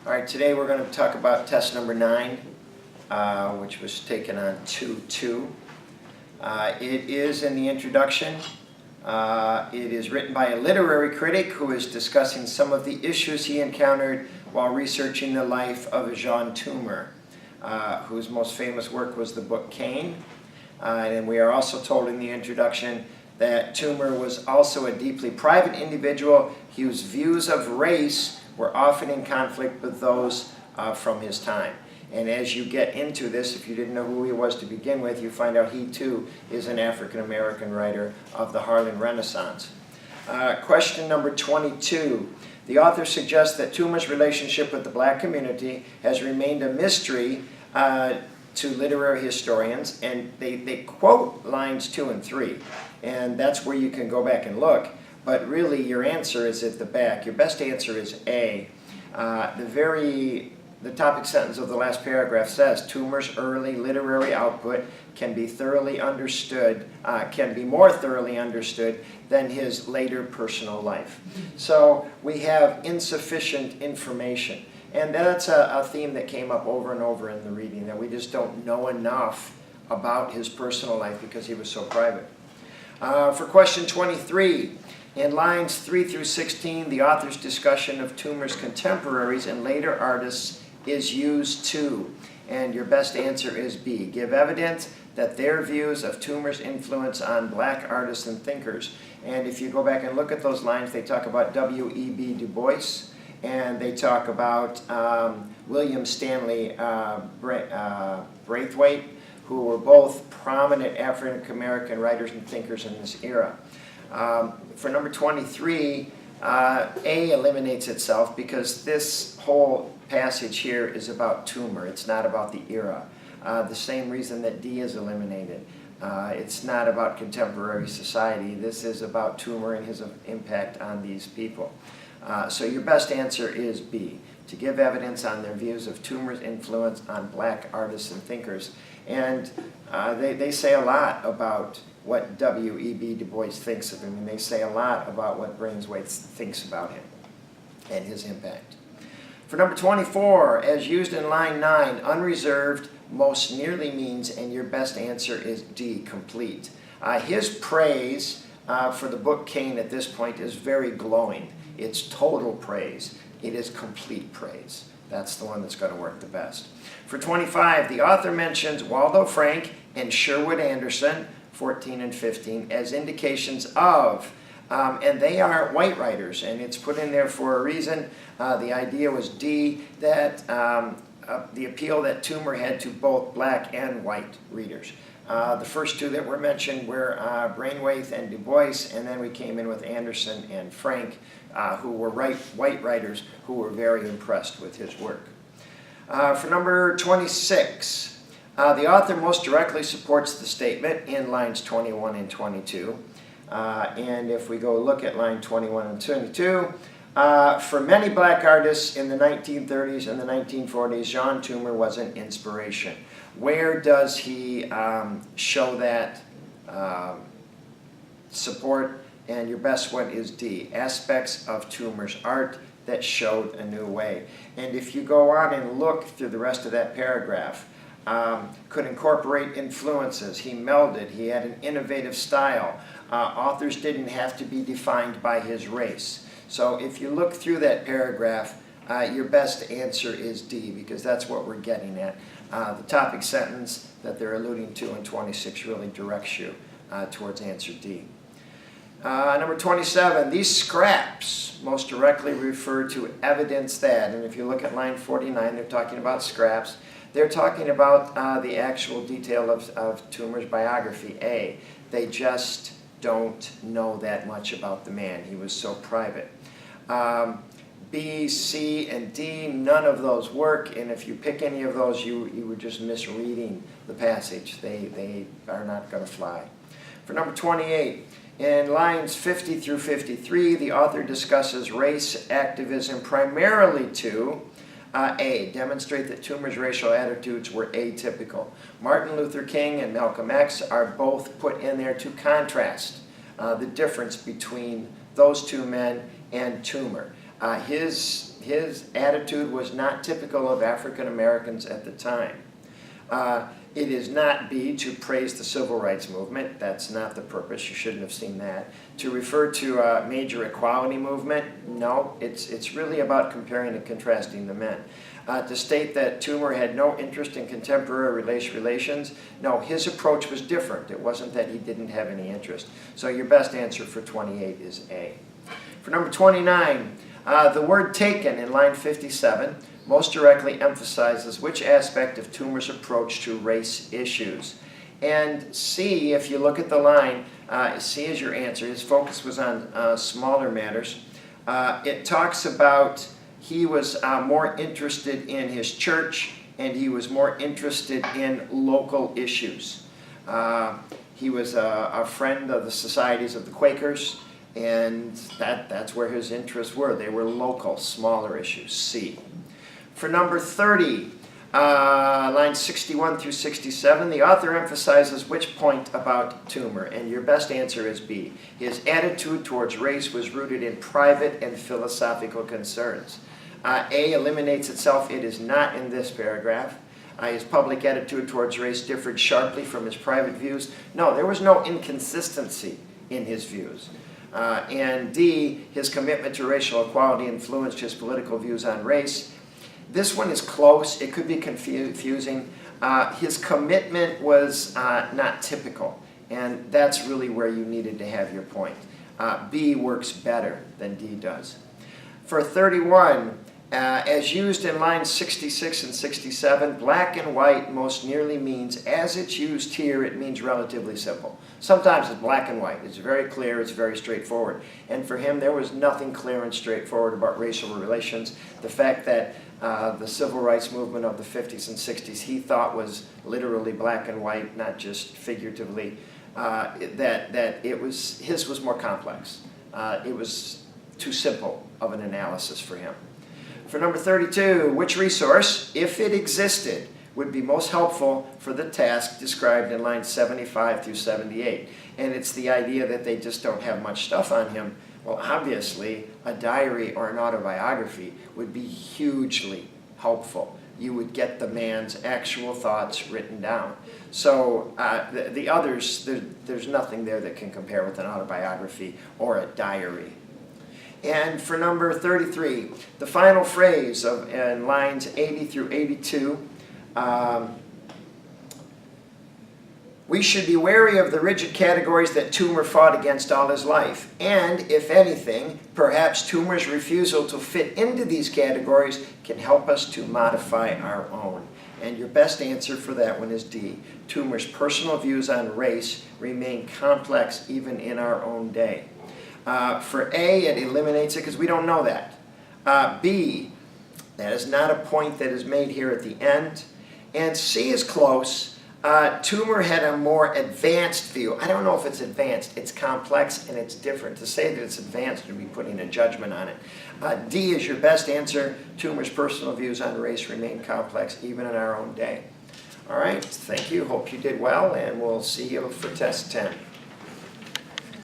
All right, today we're going to talk about test number 9, which was taken on 2-2. It is in the introduction. It is written by a literary critic who is discussing some of the issues he encountered while researching the life of Jean Toomer, whose most famous work was the book Cain. And we are also told in the introduction that Toomer was also a deeply private individual whose views of race were often in conflict with those from his time. And as you get into this, if you didn't know who he was to begin with, you find out he too is an African-American writer of the Harlan Renaissance. Question number 22. The author suggests that Toomer's relationship with the black community has remained a mystery to literary historians, and they quote lines 2 and 3, and that's where you can go back and look. But really, your answer is at the back. Your best answer is A. The topic sentence of the last paragraph says, Toomer's early literary output can be more thoroughly understood than his later personal life. So we have insufficient information. And that's a theme that came up over and over in the reading, that we just don't know enough about his personal life because he was so private. For question 23, in lines 3 through 16, the author's discussion of Toomer's contemporaries and later artists is used too. And your best answer is B. Give evidence that their views of Toomer's influence on black artists and thinkers. And if you go back and look at those lines, they talk about W.E.B. Du Bois, and they talk about William Stanley Braithwaite, who were both prominent African-American writers and thinkers in this era. For number 23, A eliminates itself because this whole passage here is about Toomer. It's not about the era. The same reason that D is eliminated. It's not about contemporary society. This is about Toomer and his impact on these people. So your best answer is B, to give evidence on their views of Toomer's influence on black artists and thinkers. And they say a lot about what W.E.B. Du Bois thinks of him, and they say a lot about what Braithwaite thinks about him and his impact. For number 24, as used in line 9, unreserved most nearly means, and your best answer is D, complete. His praise for the book Cain at this point is very glowing. It's total praise. It is complete praise. That's the one that's going to work the best. For 25, the author mentions Waldo Frank and Sherwood Anderson, 14 and 15, as indications of, and they are white writers, and it's put in there for a reason. The idea was D, that the appeal that Toomer had to both black and white readers. The first two that were mentioned were Braithwaite and Du Bois, and then we came in with Anderson and Frank, who were white writers who were very impressed with his work. For number 26, the author most directly supports the statement in lines 21 and 22. And if we go look at line 21 and 22, for many black artists in the 1930s and the 1940s, Jean Toomer was an inspiration. Where does he show that support? And your best one is D, aspects of Toomer's art that showed a new way. And if you go on and look through the rest of that paragraph, could incorporate influences. He melded. He had an innovative style. Authors didn't have to be defined by his race. So if you look through that paragraph, your best answer is D, because that's what we're getting at. The topic sentence that they're alluding to in 26 really directs you towards answer D. Number 27, these scraps most directly refer to evidence that, and if you look at line 49, they're talking about scraps. They're talking about the actual detail of Toomer's biography, A. They just don't know that much about the man. He was so private. B, C, and D, none of those work, and if you pick any of those, you were just misreading the passage. They are not going to fly. For number 28, in lines 50 through 53, the author discusses race activism primarily to A, demonstrate that Toomer's racial attitudes were atypical. Martin Luther King and Malcolm X are both put in there to contrast the difference between those two men and Toomer. His his attitude was not typical of African Americans at the time. It is not B, to praise the civil rights movement. That's not the purpose. You shouldn't have seen that. To refer to a major equality movement, no. It's really about comparing and contrasting the men. To state that Toomer had no interest in contemporary race relations, no, his approach was different. It wasn't that he didn't have any interest. So your best answer for 28 is A. For number 29, the word taken in line 57 most directly emphasizes which aspect of Toomer's approach to race issues. And C, if you look at the line, C is your answer. His focus was on smaller matters. It talks about he was more interested in his church, and he was more interested in local issues. He was a friend of the societies of the Quakers, and that's where his interests were. They were local, smaller issues, C. For number 30, lines 61 through 67, the author emphasizes which point about Toomer, and your best answer is B. His attitude towards race was rooted in private and philosophical concerns. A eliminates itself. It is not in this paragraph. His public attitude towards race differed sharply from his private views. No, there was no inconsistency in his views. And D, his commitment to racial equality influenced his political views on race. This one is close. It could be confusing. His commitment was not typical, and that's really where you needed to have your point. B works better than D does. For 31, as used in lines 66 and 67, black and white most nearly means, as it's used here, it means relatively simple. Sometimes it's black and white. It's very clear. It's very straightforward. And for him, there was nothing clear and straightforward about racial relations. The fact that the civil rights movement of the 50s and 60s he thought was literally black and white, not just figuratively, his was more complex. It was too simple of an analysis for him. For number 32, which resource, if it existed, would be most helpful for the task described in lines 75 through 78? And it's the idea that they just don't have much stuff on him. Well, obviously, a diary or an autobiography would be hugely helpful. You would get the man's actual thoughts written down. So the others, there's nothing there that can compare with an autobiography or a diary. And for number 33, the final phrase in lines 80 through 82, we should be wary of the rigid categories that Toomer fought against all his life. And, if anything, perhaps Toomer's refusal to fit into these categories can help us to modify our own. And your best answer for that one is D. Toomer's personal views on race remain complex even in our own day. For A, it eliminates it because we don't know that. B, that is not a point that is made here at the end. And C is close. Toomer had a more advanced view. I don't know if it's advanced. It's complex and it's different. To say that it's advanced would be putting a judgment on it. D is your best answer. Toomer's personal views on race remain complex even in our own day. All right, thank you. Hope you did well, and we'll see you for test 10.